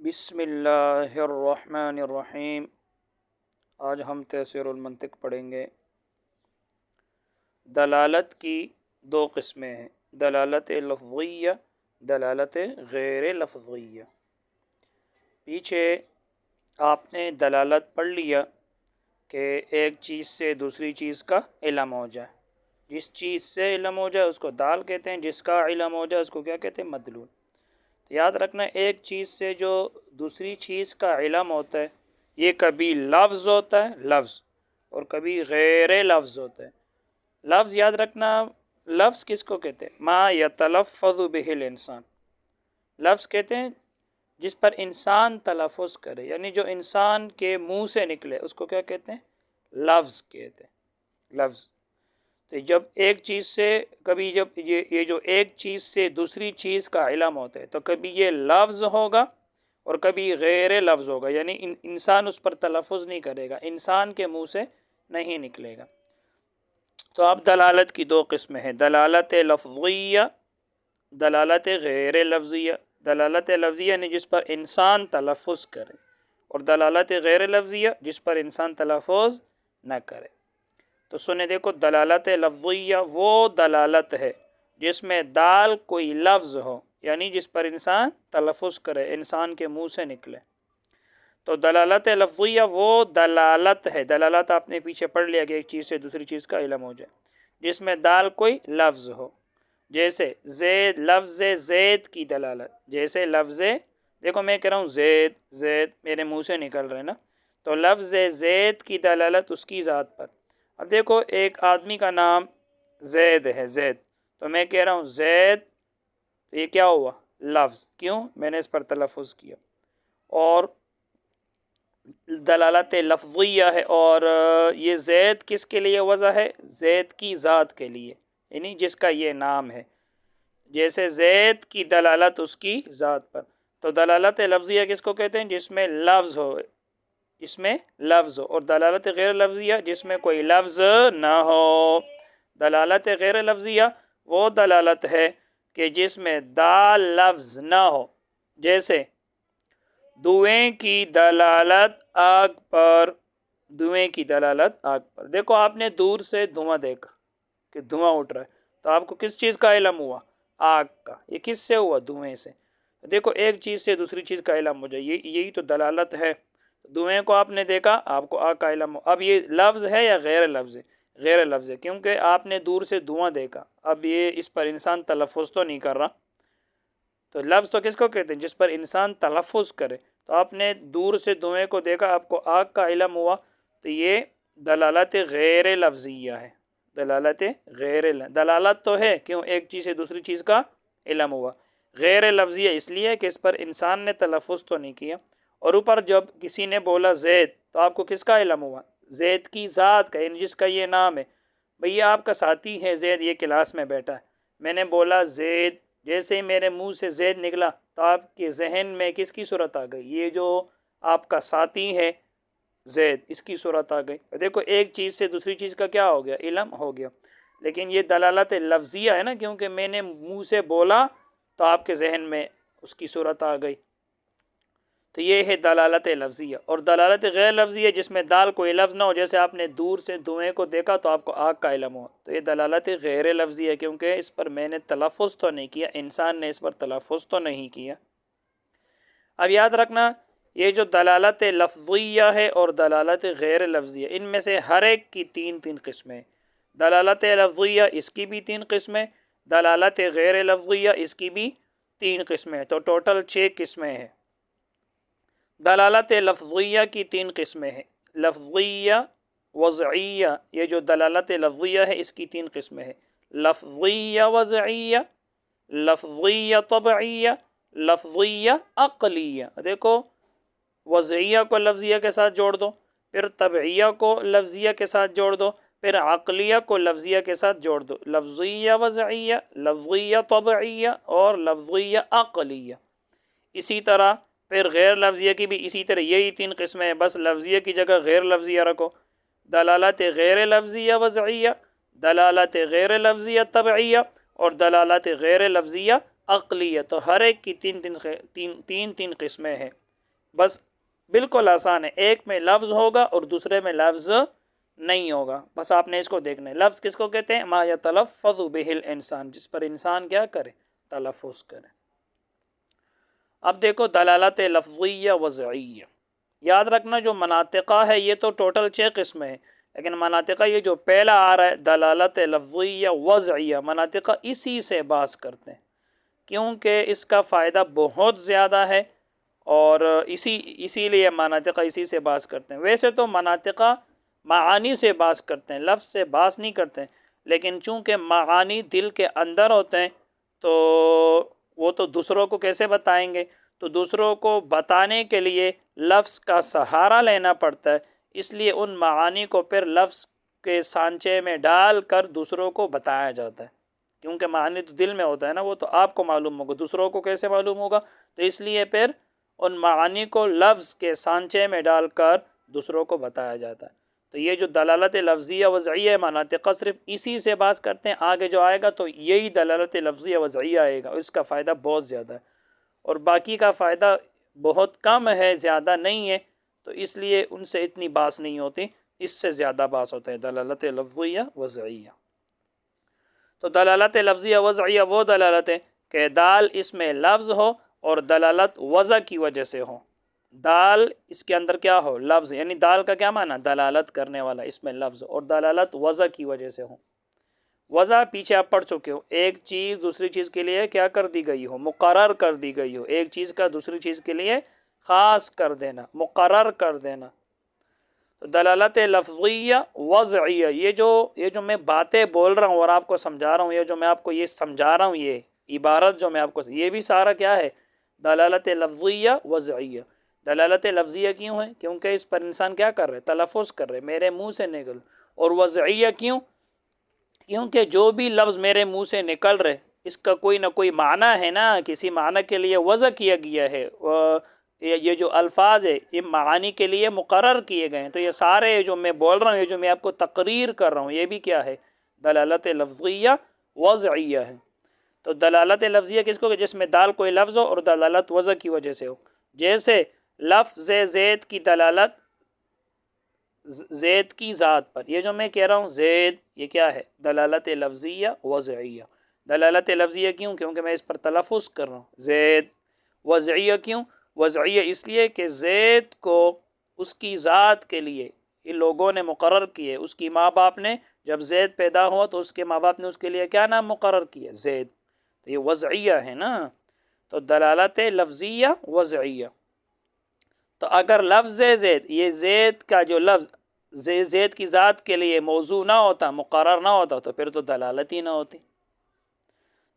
بسم اللہ الرحمن الرحیم۔ آج ہم تیسیر المنطق پڑھیں گے۔ دلالت کی دو قسمیں ہیں، دلالت لفظیہ، دلالت غیر لفظیہ۔ پیچھے آپ نے دلالت پڑھ لیا کہ ایک چیز سے دوسری چیز کا علم ہو جائے، جس چیز سے علم ہو جائے اس کو دال کہتے ہیں، جس کا علم ہو جائے اس کو کیا کہتے ہیں؟ مدلول۔ یاد رکھنا، ایک چیز سے جو دوسری چیز کا علم ہوتا ہے یہ کبھی لفظ ہوتا ہے، لفظ، اور کبھی غیر لفظ ہوتا ہے۔ لفظ یاد رکھنا، لفظ کس کو کہتے ہیں؟ ما یتلفظ بہ الانسان، لفظ کہتے ہیں جس پر انسان تلفظ کرے، یعنی جو انسان کے منہ سے نکلے اس کو کیا کہتے ہیں؟ لفظ کہتے ہیں، لفظ۔ تو جب ایک چیز سے کبھی جب یہ جو ایک چیز سے دوسری چیز کا علم ہوتا ہے تو کبھی یہ لفظ ہوگا اور کبھی غیر لفظ ہوگا، یعنی انسان اس پر تلفظ نہیں کرے گا، انسان کے منہ سے نہیں نکلے گا۔ تو اب دلالت کی دو قسمیں ہیں، دلالت لفظیہ، دلالت غیر لفظیہ۔ دلالت لفظیہ یعنی جس پر انسان تلفظ کرے، اور دلالت غیر لفظیہ جس پر انسان تلفظ نہ کرے۔ تو سنیں، دیکھو، دلالت لفظیہ وہ دلالت ہے جس میں دال کوئی لفظ ہو، یعنی جس پر انسان تلفظ کرے، انسان کے منہ سے نکلے۔ تو دلالت لفظیہ وہ دلالت ہے، دلالت آپ نے پیچھے پڑھ لیا کہ ایک چیز سے دوسری چیز کا علم ہو جائے، جس میں دال کوئی لفظ ہو، جیسے زید، لفظ زید کی دلالت، جیسے لفظ، دیکھو میں کہہ رہا ہوں زید، زید میرے منہ سے نکل رہے نا، تو لفظ زید کی دلالت اس کی ذات پر۔ اب دیکھو ایک آدمی کا نام زید ہے، زید، تو میں کہہ رہا ہوں زید، تو یہ کیا ہوا؟ لفظ، کیوں؟ میں نے اس پر تلفظ کیا۔ اور دلالت لفظیہ ہے، اور یہ زید کس کے لیے وضع ہے؟ زید کی ذات کے لیے، یعنی جس کا یہ نام ہے، جیسے زید کی دلالت اس کی ذات پر۔ تو دلالت لفظیہ کس کو کہتے ہیں؟ جس میں لفظ ہو، اس میں لفظ ہو، اور دلالت غیر لفظیہ جس میں کوئی لفظ نہ ہو۔ دلالت غیر لفظیہ وہ دلالت ہے کہ جس میں دال لفظ نہ ہو، جیسے دھوئیں کی دلالت آگ پر، دھوئیں کی دلالت آگ پر۔ دیکھو آپ نے دور سے دھواں دیکھا کہ دھواں اٹھ رہا ہے، تو آپ کو کس چیز کا علم ہوا؟ آگ کا۔ یہ کس سے ہوا؟ دھوئیں سے۔ دیکھو ایک چیز سے دوسری چیز کا علم ہو جائے، یہی تو دلالت ہے۔ دھوئیں کو آپ نے دیکھا، آپ کو آگ کا علم ہو۔ اب یہ لفظ ہے یا غیر لفظ ہے؟ غیر لفظ ہے، کیونکہ آپ نے دور سے دھواں دیکھا، اب یہ اس پر انسان تلفظ تو نہیں کر رہا۔ تو لفظ تو کس کو کہتے ہیں؟ جس پر انسان تلفظ کرے۔ تو آپ نے دور سے دھوئیں کو دیکھا، آپ کو آگ کا علم ہوا، تو یہ دلالت غیر لفظیہ ہے۔ دلالت دلالت تو ہے، کیوں؟ ایک چیز سے دوسری چیز کا علم ہوا۔ غیر لفظیہ اس لیے کہ اس پر انسان نے تلفظ تو نہیں کیا۔ اور اوپر جب کسی نے بولا زید، تو آپ کو کس کا علم ہوا؟ زید کی ذات کا، یعنی جس کا یہ نام ہے۔ بھئی آپ کا ساتھی ہے زید، یہ کلاس میں بیٹھا ہے، میں نے بولا زید، جیسے ہی میرے منہ سے زید نکلا تو آپ کے ذہن میں کس کی صورت آ گئی؟ یہ جو آپ کا ساتھی ہے زید، اس کی صورت آ گئی۔ دیکھو ایک چیز سے دوسری چیز کا کیا ہو گیا؟ علم ہو گیا۔ لیکن یہ دلالت لفظیہ ہے نا، کیونکہ میں نے منہ سے بولا تو آپ کے ذہن میں اس کی صورت آ گئی۔ تو یہ ہے دلالت لفظیہ۔ اور دلالت غیر لفظیہ جس میں دال کوئی لفظ نہ ہو، جیسے آپ نے دور سے دھوئیں کو دیکھا تو آپ کو آگ کا علم ہوا، تو یہ دلالت غیر لفظیہ ہے، کیونکہ اس پر میں نے تلفظ تو نہیں کیا، انسان نے اس پر تلفظ تو نہیں کیا۔ اب یاد رکھنا، یہ جو دلالت لفظیہ ہے اور دلالت غیر لفظیہ، ان میں سے ہر ایک کی تین قسمیں۔ دلالت لفظیہ اس کی بھی تین قسمیں، دلالت غیر لفظیہ اس کی بھی تین قسمیں، تو ٹوٹل 6 قسمیں ہیں۔ دلالت لفظیہ کی تین قسمیں ہیں، لفظیہ، وضعیہ۔ یہ جو دلالت لفظیہ ہے اس کی تین قسمیں ہیں، لفظیہ وضعیہ، لفظیہ طبعیہ، لفظیہ عقلیہ۔ دیکھو وضعیہ کو لفظیہ کے ساتھ جوڑ دو، پھر طبعیہ کو لفظیہ کے ساتھ جوڑ دو، پھر عقلیہ کو لفظیہ کے ساتھ جوڑ دو، لفظیہ وضعیہ، لفظیہ طبعیہ اور لفظیہ عقلیہ۔ اسی طرح پھر غیر لفظیہ کی بھی اسی طرح یہی تین قسمیں ہیں، بس لفظیہ کی جگہ غیر لفظیہ رکھو۔ دلالت غیر لفظیہ وضعیہ، دلالت غیر لفظیہ طبعیہ اور دلالت غیر لفظیہ عقلیہ۔ تو ہر ایک کی تین قسمیں ہیں۔ بس بالکل آسان ہے، ایک میں لفظ ہوگا اور دوسرے میں لفظ نہیں ہوگا، بس آپ نے اس کو دیکھنا ہے۔ لفظ کس کو کہتے ہیں؟ ما یتلفظ بہ الانسان، جس پر انسان کیا کرے؟ تلفظ کرے۔ اب دیکھو دلالت لفظیہ وضعیہ، یاد رکھنا جو مناطقہ ہے یہ تو ٹوٹل 6 قسم ہے، لیکن مناطقہ یہ جو پہلا آ رہا ہے دلالت لفظیہ وضعیہ، مناطقہ اسی سے باز کرتے ہیں کیونکہ اس کا فائدہ بہت زیادہ ہے، اور اسی لیے مناطقہ اسی سے باز کرتے ہیں۔ ویسے تو مناطقہ معانی سے باز کرتے ہیں، لفظ سے باز نہیں کرتے ہیں، لیکن چونکہ معانی دل کے اندر ہوتے ہیں تو وہ تو دوسروں کو کیسے بتائیں گے؟ تو دوسروں کو بتانے کے لیے لفظ کا سہارا لینا پڑتا ہے، اس لیے ان معانی کو پھر لفظ کے سانچے میں ڈال کر دوسروں کو بتایا جاتا ہے، کیونکہ معانی تو دل میں ہوتا ہے نا، وہ تو آپ کو معلوم ہوگا، دوسروں کو کیسے معلوم ہوگا؟ تو اس لیے پھر ان معانی کو لفظ کے سانچے میں ڈال کر دوسروں کو بتایا جاتا ہے۔ تو یہ جو دلالت لفظیہ وضعیہ مناطقہ صرف اسی سے باز کرتے ہیں، آگے جو آئے گا تو یہی دلالت لفظیہ وضعیہ آئے گا، اور اس کا فائدہ بہت زیادہ ہے، اور باقی کا فائدہ بہت کم ہے، زیادہ نہیں ہے، تو اس لیے ان سے اتنی باس نہیں ہوتی، اس سے زیادہ باس ہوتا ہے دلالت لفظیہ وضعیہ۔ تو دلالت لفظیہ وضعیہ وہ دلالت ہے کہ دال اس میں لفظ ہو اور دلالت وضع کی وجہ سے ہو، دال اس کے اندر کیا ہو؟ لفظ، یعنی دال کا کیا معنی؟ دلالت کرنے والا، اس میں لفظ، اور دلالت وضع کی وجہ سے ہو۔ وضع پیچھے آپ پڑھ چکے ہو، ایک چیز دوسری چیز کے لیے کیا کر دی گئی ہو؟ مقرر کر دی گئی ہو، ایک چیز کا دوسری چیز کے لیے خاص کر دینا، مقرر کر دینا۔ تو دلالت لفظیہ وضعیہ، یہ جو میں باتیں بول رہا ہوں اور آپ کو سمجھا رہا ہوں، یہ جو میں آپ کو یہ سمجھا رہا ہوں، یہ عبارت جو میں آپ کو، یہ بھی سارا کیا ہے؟ دلالت لفظیہ وضعیہ۔ دلالت لفظیہ کیوں ہے؟ کیونکہ اس پر انسان کیا کر رہے؟ تلفظ کر رہے، میرے منہ سے نکل۔ اور وضعیہ کیوں؟ کیونکہ جو بھی لفظ میرے منہ سے نکل رہے اس کا کوئی نہ کوئی معنی ہے نا، کسی معنی کے لیے وضع کیا گیا ہے، یہ جو الفاظ ہے یہ معانی کے لیے مقرر کیے گئے ہیں، تو یہ سارے جو میں بول رہا ہوں، یہ جو میں آپ کو تقریر کر رہا ہوں، یہ بھی کیا ہے؟ دلالت لفظیہ وضعیہ ہے۔ تو دلالت لفظیہ کس کو کہ جس میں دال کوئی لفظ ہو اور دلالت وضع کی وجہ سے ہو، جیسے لفظ زید کی دلالت زید کی ذات پر، یہ جو میں کہہ رہا ہوں زید، یہ کیا ہے؟ دلالت لفظیہ وضعیہ۔ دلالت لفظیہ کیوں؟ کیونکہ میں اس پر تلفظ کر رہا ہوں زید۔ وضعیہ کیوں؟ وضعیہ اس لیے کہ زید کو اس کی ذات کے لیے ان لوگوں نے مقرر کیے، اس کی ماں باپ نے، جب زید پیدا ہوا تو اس کے ماں باپ نے اس کے لیے کیا نام مقرر کیا؟ زید۔ تو یہ وضعیہ ہے نا، تو دلالت لفظیہ وضعیہ۔ تو اگر لفظ زید، یہ زید کا جو لفظ زید کی ذات کے لیے موضوع نہ ہوتا، مقرر نہ ہوتا، تو پھر تو دلالت ہی نہ ہوتی۔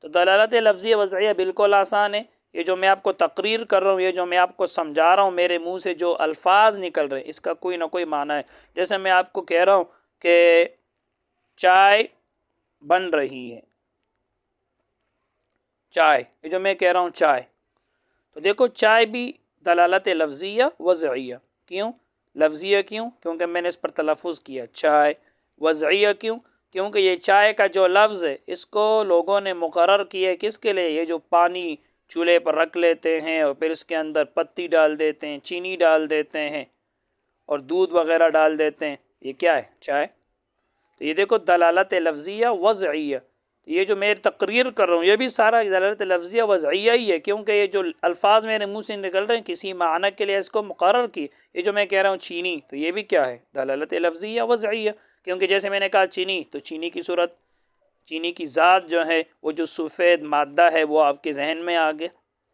تو دلالت لفظیہ وضعیہ بالکل آسان ہے، یہ جو میں آپ کو تقریر کر رہا ہوں، یہ جو میں آپ کو سمجھا رہا ہوں، میرے منہ سے جو الفاظ نکل رہے ہیں اس کا کوئی نہ کوئی معنی ہے۔ جیسے میں آپ کو کہہ رہا ہوں کہ چائے بن رہی ہے، چائے، یہ جو میں کہہ رہا ہوں چائے، تو دیکھو چائے بھی دلالت لفظیہ وضعیہ۔ کیوں لفظیہ؟ کیوں؟ کیونکہ میں نے اس پر تلفظ کیا چائے۔ وضعیہ کیوں؟ کیونکہ یہ چائے کا جو لفظ ہے اس کو لوگوں نے مقرر کیا کس کے لیے؟ یہ جو پانی چولہے پر رکھ لیتے ہیں اور پھر اس کے اندر پتی ڈال دیتے ہیں، چینی ڈال دیتے ہیں اور دودھ وغیرہ ڈال دیتے ہیں، یہ کیا ہے؟ چائے۔ تو یہ دیکھو دلالت لفظیہ وضعیہ، یہ جو میں تقریر کر رہا ہوں یہ بھی سارا دلالت لفظیہ وضعیہ ہی ہے، کیونکہ یہ جو الفاظ میرے منہ سے نکل رہے ہیں کسی معنی کے لیے اس کو مقرر کی۔ یہ جو میں کہہ رہا ہوں چینی، تو یہ بھی کیا ہے؟ دلالت لفظیہ وضعیہ، کیونکہ جیسے میں نے کہا چینی، تو چینی کی صورت، چینی کی ذات جو ہے وہ جو سفید مادہ ہے وہ آپ کے ذہن میں آ گیا۔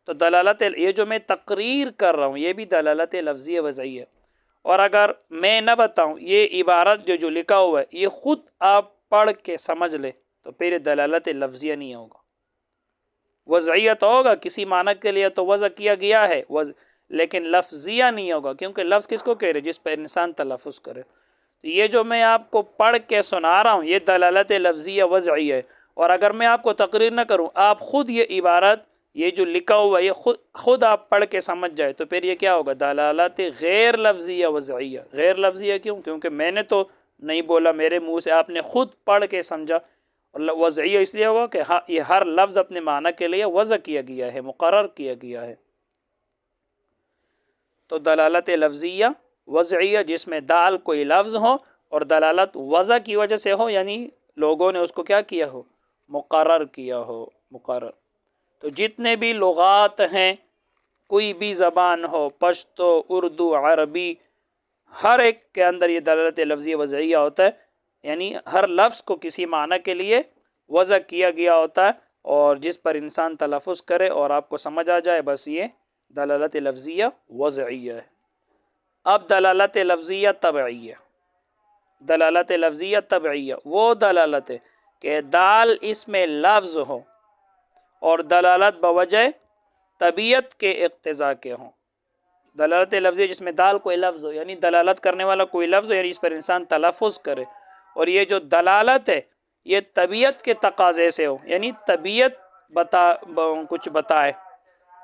تو دلالت، یہ جو میں تقریر کر رہا ہوں یہ بھی دلالت لفظیہ وضعیہ ہے۔ اور اگر میں نہ بتاؤں، یہ عبارت جو لکھا ہوا ہے یہ خود آپ پڑھ کے سمجھ لے تو پھر دلالت لفظیہ نہیں ہوگا، وضعیہ تو ہوگا، کسی معنی کے لیے تو وضع کیا گیا ہے لیکن لفظیہ نہیں ہوگا، کیونکہ لفظ کس کو کہہ رہے؟ جس پر انسان تلفظ کرے۔ تو یہ جو میں آپ کو پڑھ کے سنا رہا ہوں یہ دلالت لفظیہ وضعیہ ہے، اور اگر میں آپ کو تقریر نہ کروں، آپ خود یہ عبارت، یہ جو لکھا ہوا ہے یہ خود آپ پڑھ کے سمجھ جائے تو پھر یہ کیا ہوگا؟ دلالت غیر لفظیہ وضعیہ۔ غیر لفظیہ کیوں؟ کیونکہ میں نے تو نہیں بولا میرے منہ سے، آپ نے خود پڑھ کے سمجھا۔ اور وضعیہ اس لیے ہوگا کہ یہ ہر لفظ اپنے معنی کے لیے وضع کیا گیا ہے، مقرر کیا گیا ہے۔ تو دلالت لفظیہ وضعیہ جس میں دال کوئی لفظ ہو اور دلالت وضع کی وجہ سے ہو، یعنی لوگوں نے اس کو کیا کیا ہو، مقرر کیا ہو، مقرر۔ تو جتنے بھی لغات ہیں، کوئی بھی زبان ہو، پشتو، اردو، عربی، ہر ایک کے اندر یہ دلالت لفظیہ وضعیہ ہوتا ہے، یعنی ہر لفظ کو کسی معنی کے لیے وضع کیا گیا ہوتا ہے، اور جس پر انسان تلفظ کرے اور آپ کو سمجھ آ جائے، بس یہ دلالت لفظیہ وضعیہ ہے۔ اب دلالت لفظیہ طبعیہ، دلالت لفظیہ طبعیہ وہ دلالت ہے کہ دال اس میں لفظ ہو اور دلالت بوجہ طبیعت کے اقتضاء کے ہوں۔ دلالت لفظیہ جس میں دال کوئی لفظ ہو، یعنی دلالت کرنے والا کوئی لفظ ہو، یعنی اس پر انسان تلفظ کرے، اور یہ جو دلالت ہے یہ طبیعت کے تقاضے سے ہو، یعنی طبیعت کچھ بتائے،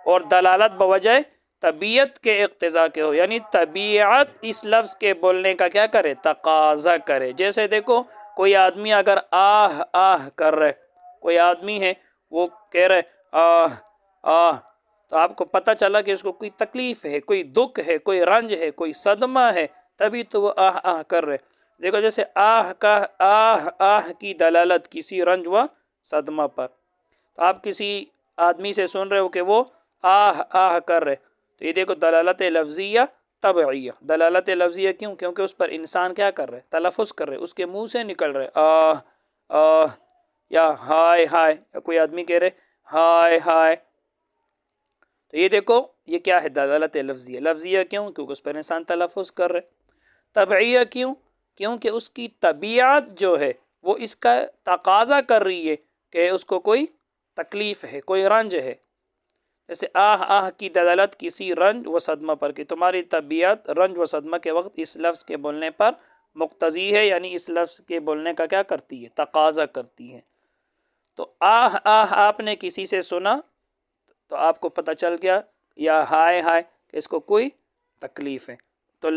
اور دلالت بوجہ طبیعت کے اقتضاء کے ہو، یعنی طبیعت اس لفظ کے بولنے کا کیا کرے، تقاضا کرے۔ جیسے دیکھو، کوئی آدمی اگر آہ آہ کر رہے، کوئی آدمی ہے وہ کہہ رہے آہ آہ، تو آپ کو پتہ چلا کہ اس کو کوئی تکلیف ہے، کوئی دکھ ہے، کوئی رنج ہے، کوئی صدمہ ہے، تبھی تو وہ آہ آہ کر رہے۔ دیکھو جیسے آہ آہ کی دلالت کسی رنج و صدمہ پر، تو آپ کسی آدمی سے سن رہے ہو کہ وہ آہ آہ کر رہے، تو یہ دیکھو دلالت لفظیہ طبعیہ۔ دلالت لفظیہ کیوں؟ کیونکہ اس پر انسان کیا کر رہے، تلفظ کر رہے، اس کے منہ سے نکل رہے آہ آہ، یا ہائے ہائے، یا کوئی آدمی کہہ رہے ہائے ہائے، تو یہ دیکھو یہ کیا ہے، دلالت لفظیہ۔ لفظیہ کیوں؟ کیونکہ اس پر انسان تلفظ کر رہے۔ طبعیہ کیوں؟ کیونکہ اس کی طبیعت جو ہے وہ اس کا تقاضا کر رہی ہے کہ اس کو کوئی تکلیف ہے، کوئی رنج ہے۔ جیسے آہ آہ کی دلالت کسی رنج و صدمہ پر، کہ تمہاری طبیعت رنج و صدمہ کے وقت اس لفظ کے بولنے پر مقتضی ہے، یعنی اس لفظ کے بولنے کا کیا کرتی ہے، تقاضا کرتی ہے۔ تو آہ آہ آپ نے کسی سے سنا تو آپ کو پتہ چل گیا، یا ہائے ہائے کہ اس کو کوئی تکلیف ہے۔ تو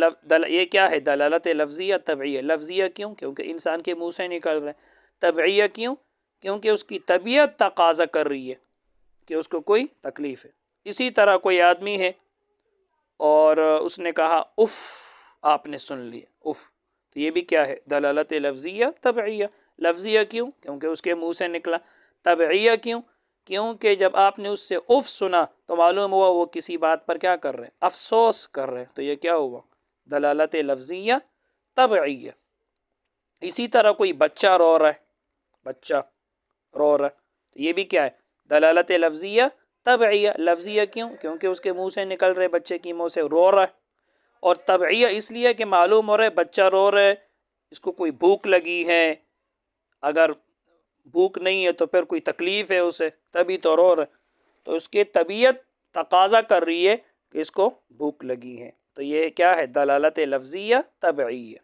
یہ کیا ہے، دلالت لفظیہ طبعیہ۔ لفظیہ کیوں؟ کیونکہ انسان کے منہ سے نکل رہے۔ طبعیہ کیوں؟ کیونکہ اس کی طبیعت تقاضا کر رہی ہے کہ اس کو کوئی تکلیف ہے۔ اسی طرح کوئی آدمی ہے اور اس نے کہا اف، آپ نے سن لیا اف، تو یہ بھی کیا ہے، دلالت لفظیہ طبعیہ۔ لفظیہ کیوں؟ کیونکہ اس کے منہ سے نکلا۔ طبعیہ کیوں؟ کیونکہ جب آپ نے اس سے اف سنا تو معلوم ہوا وہ کسی بات پر کیا کر رہے، افسوس کر رہے، تو یہ کیا ہوا، دلالت لفظیہ طبعیہ۔ اسی طرح کوئی بچہ رو رہا ہے، بچہ رو رہا ہے، تو یہ بھی کیا ہے، دلالت لفظیہ طبعیہ۔ لفظیہ کیوں؟ کیونکہ اس کے منہ سے نکل رہے، بچے کی منہ سے رو رہا ہے، اور طبعیہ اس لیے کہ معلوم ہو رہا ہے بچہ رو رہا ہے، اس کو کوئی بھوک لگی ہے، اگر بھوک نہیں ہے تو پھر کوئی تکلیف ہے اسے، تبھی تو رو رہا ہے، تو اس کی طبیعت تقاضا کر رہی ہے کہ اس کو بھوک لگی ہے، تو یہ کیا ہے، دلالت لفظیہ طبعیہ۔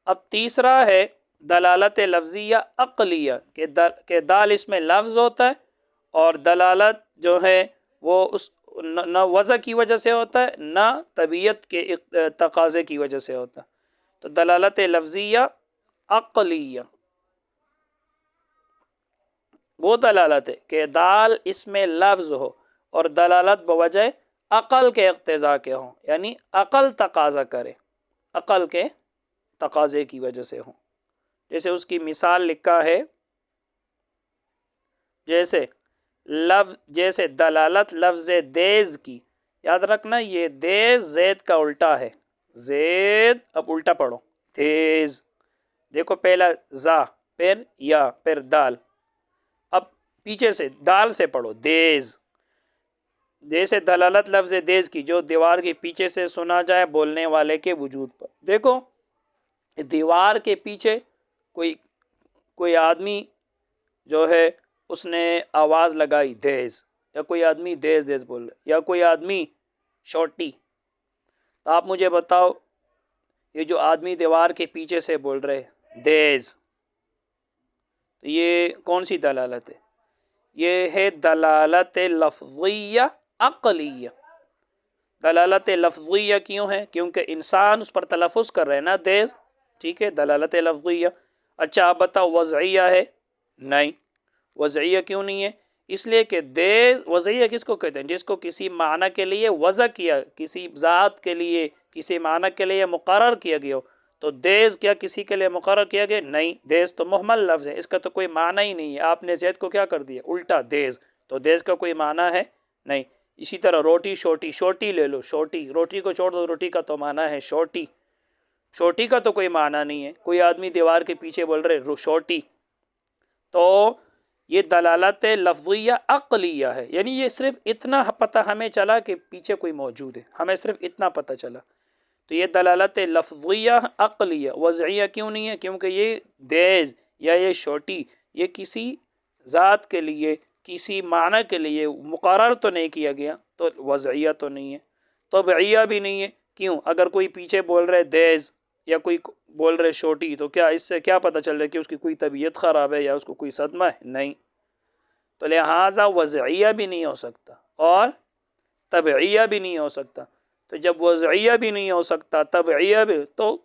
اب تیسرا ہے دلالت لفظیہ عقلیہ، کہ دال اس میں لفظ ہوتا ہے اور دلالت جو ہے وہ اس نہ وضع کی وجہ سے ہوتا ہے، نہ طبیعت کے تقاضے کی وجہ سے ہوتا ہے۔ تو دلالت لفظیہ عقلیہ وہ دلالت ہے کہ دال اس میں لفظ ہو اور دلالت بوجہ عقل کے اقتضاء کے ہوں، یعنی عقل تقاضا کرے، عقل کے تقاضے کی وجہ سے ہوں۔ جیسے اس کی مثال لکھا ہے، جیسے دلالت لفظ دیز کی، یاد رکھنا یہ دیز زید کا الٹا ہے، زید، اب الٹا پڑھو، تیز، دیکھو پہلا زا، پھر یا، پھر دال، اب پیچھے سے دال سے پڑھو، دیز۔ جیسے دلالت لفظ دیز کی، جو دیوار کے پیچھے سے سنا جائے بولنے والے کے وجود پر۔ دیکھو دیوار کے پیچھے کوئی آدمی جو ہے اس نے آواز لگائی دیز، یا کوئی آدمی دیز دیز بول رہا، یا کوئی آدمی شوٹی، تو آپ مجھے بتاؤ یہ جو آدمی دیوار کے پیچھے سے بول رہے دیز، تو یہ کون سی دلالت ہے؟ یہ ہے دلالت لفظیہ عقلیہ۔ دلالت لفظیہ کیوں ہے؟ کیونکہ انسان اس پر تلفظ کر رہے ہیں نا، دیز، ٹھیک ہے، دلالت لفظیہ۔ اچھا آپ بتاؤ وضعیہ ہے؟ نہیں، وضعیہ کیوں نہیں ہے؟ اس لیے کہ دیز وضعیہ کس کو کہتے ہیں؟ جس کو کسی معنی کے لیے وضع کیا، کسی ذات کے لیے کسی معنی کے لیے مقرر کیا گیا ہو. تو دیز کیا کسی کے لیے مقرر کیا گیا؟ نہیں، دیز تو محمل لفظ ہے، اس کا تو کوئی معنی ہی نہیں ہے. آپ نے زید کو کیا کر دیا؟ الٹا دیز. تو دیز کا کوئی معنی ہے نہیں. اسی طرح روٹی شوٹی، شوٹی لے لو، شوٹی، روٹی کو چھوڑ دو، روٹی کا تو معنی ہے شوٹی. شوٹی کا تو کوئی معنی نہیں ہے. کوئی آدمی دیوار کے پیچھے بول رہے شوٹی، تو یہ دلالت لفظیہ عقلیہ ہے. یعنی یہ صرف اتنا پتہ ہمیں چلا کہ پیچھے کوئی موجود ہے، ہمیں صرف اتنا پتہ چلا. تو یہ دلالت لفظیہ عقلیہ. وضعیہ کیوں نہیں ہے؟ کیونکہ یہ دیز یا یہ شوٹی یہ کسی ذات کے لیے کسی معنی کے لیے مقرر تو نہیں کیا گیا، تو وضعیہ تو نہیں ہے. طبعیہ بھی نہیں ہے. کیوں؟ اگر کوئی پیچھے بول رہے دیز یا کوئی بول رہے چھوٹی، تو کیا اس سے کیا پتہ چل رہا ہے کہ اس کی کوئی طبیعت خراب ہے یا اس کو کوئی صدمہ ہے؟ نہیں. تو لہٰذا وضعیہ بھی نہیں ہو سکتا اور طبعیہ بھی نہیں ہو سکتا. تو جب وضعیہ بھی نہیں ہو سکتا، طبعیہ بھی، تو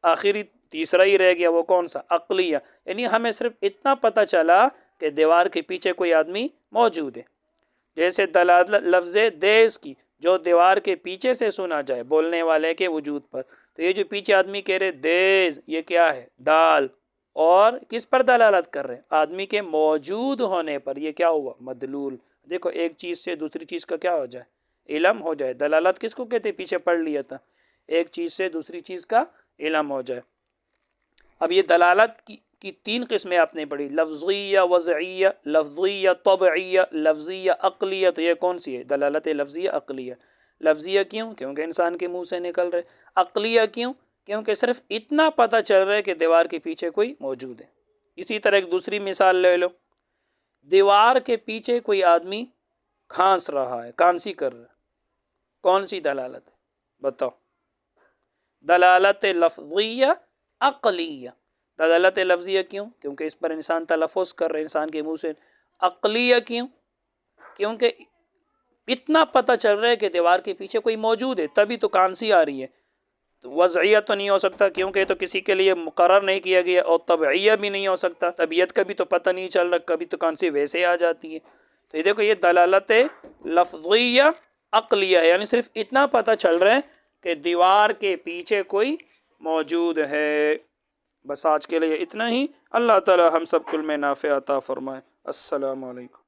آخری تیسرا ہی رہ گیا، وہ کون سا؟ عقلیہ. یعنی ہمیں صرف اتنا پتہ چلا کہ دیوار کے پیچھے کوئی آدمی موجود ہے. جیسے دلالت لفظ دیز کی جو دیوار کے پیچھے سے سنا جائے بولنے والے کے وجود پر. تو یہ جو پیچھے آدمی کہہ رہے دیز، یہ کیا ہے؟ دال. اور کس پر دلالت کر رہے ہیں؟ آدمی کے موجود ہونے پر. یہ کیا ہوا؟ مدلول. دیکھو ایک چیز سے دوسری چیز کا کیا ہو جائے؟ علم ہو جائے. دلالت کس کو کہتے ہیں؟ پیچھے پڑھ لیا تھا. ایک چیز سے دوسری چیز کا علم ہو جائے. اب یہ دلالت کی تین قسمیں آپ نے پڑھی، لفظیہ وضعیہ، لفظیہ طبعیہ، لفظیہ عقلیہ. تو یہ کون سی ہے؟ دلالت لفظیہ عقلیہ. لفظیہ کیوں؟ کیونکہ انسان کے منہ سے نکل رہے. عقلیہ کیوں؟ کیونکہ صرف اتنا پتہ چل رہا ہے کہ دیوار کے پیچھے کوئی موجود ہے. اسی طرح ایک دوسری مثال لے لو. دیوار کے پیچھے کوئی آدمی کھانس رہا ہے، کانسی کر رہا ہے. کون سی دلالت ہے؟ بتاؤ. دلالت لفظیہ عقلیہ. دلالت لفظیہ کیوں؟ کیونکہ اس پر انسان تلفظ کر رہے، انسان کے منہ سے. عقلیہ کیوں؟ کیونکہ اتنا پتہ چل رہا ہے کہ دیوار کے پیچھے کوئی موجود ہے، تبھی تو کانسی آ رہی ہے. تو وضعیہ تو نہیں ہو سکتا کیونکہ یہ تو کسی کے لیے مقرر نہیں کیا گیا، اور طبعیہ بھی نہیں ہو سکتا، طبیعت کا بھی تو پتہ نہیں چل رہا، کبھی تو کانسی ویسے آ جاتی ہے. تو یہ دیکھو، یہ دلالت لفظیہ عقلیہ ہے. یعنی صرف اتنا پتہ چل رہا ہے کہ دیوار کے پیچھے کوئی موجود ہے. بس آج کے لیے اتنا ہی. اللہ تعالی ہم سب کو علم نافع عطا فرمائے. السلام علیکم.